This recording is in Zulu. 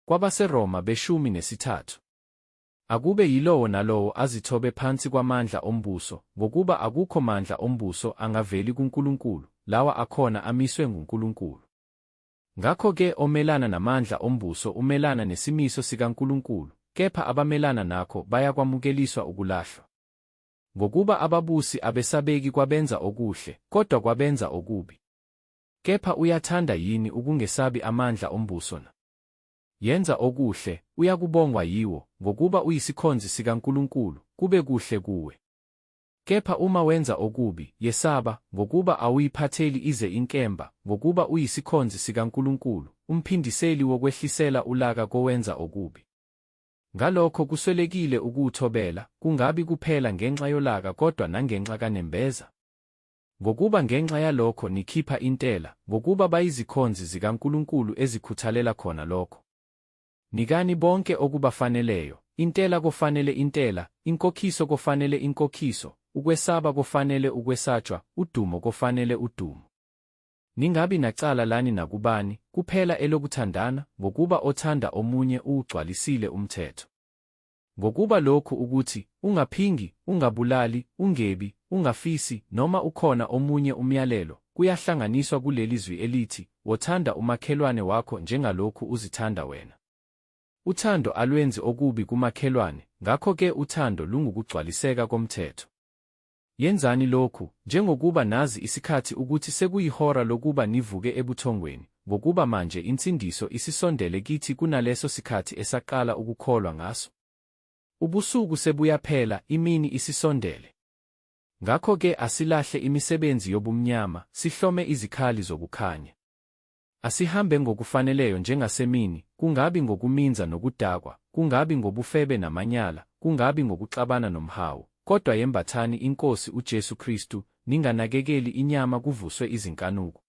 KwabaseRoma be-13. Akube yilowo nalowo azithobe phansi kwamandla ombuso, ngokuba akukho mandla ombuso angaveli kuNkulunkulu, lawa akhona amiswe nguNkulunkulu. Ngakho-ke omelana namandla ombuso umelana nesimiso sikaNkulunkulu, kepha abamelana nakho bayakwamukeliswa ukulahlwa. Ngokuba ababusi abesabeki kwabenza okuhle, kodwa kwabenza okubi. Kepha uyathanda yini ukungesabi amandla ombuso na? Yenza okuhle, uyakubongwa yiwo, ngokuba uyisikhonzi sikaNkulunkulu, kube kuhle kuwe. Kepha uma wenza okubi, yesaba, ngokuba awuyiphatheli ize inkemba, ngokuba uyisikhonzi sikaNkulunkulu, umphindiseli wokwehlisela ulaka kowenza okubi. Ngalokho kuswelekile ukuwuthobela, kungabi kuphela ngenxa yolaka kodwa nangenxa kanembeza. Ngokuba ngenxa yalokho nikhipha intela, ngokuba bayizikhonzi zikaNkulunkulu ezikhuthalela khona lokho. Nikani bonke okubafaneleyo, intela kofanele intela, inkokhiso kofanele inkokhiso, ukwesaba kofanele ukwesatshwa, udumo kofanele udumo. Ningabi nacala lani nakubani, kuphela elokuthandana, ngokuba othanda omunye uwugcwalisile umthetho. Ngokuba lokhu ukuthi, ungaphingi, ungabulali, ungebi, ungafisi, noma ukhona omunye umyalelo, kuyahlanganiswa kuleli zwi elithi, wothanda umakhelwane wakho njengalokhu uzithanda wena. Uthando alwenzi okubi kumakhelwane, ngakho-ke uthando lungukugcwaliseka komthetho. Yenzani lokhu, njengokuba nazi isikhathi ukuthi sekuyihora lokuba nivuke ebuthongweni, ngokuba manje insindiso isisondele kithi kunaleso sikhathi esaqala ukukholwa ngaso. Ubusuku sebuyaphela, imini isisondele. Ngakho-ke asilahle imisebenzi yobumnyama, sihlome izikhali zokukhanya. Asihambe ngokufaneleyo njengasemini, kungabi ngokuminza nokudakwa, kungabi ngobufebe namanyala, kungabi ngokuxabana nomhawu, kodwa yembathani iNkosi uJesu Kristu, ninganakekeli inyama kuvuswe izinkanuko.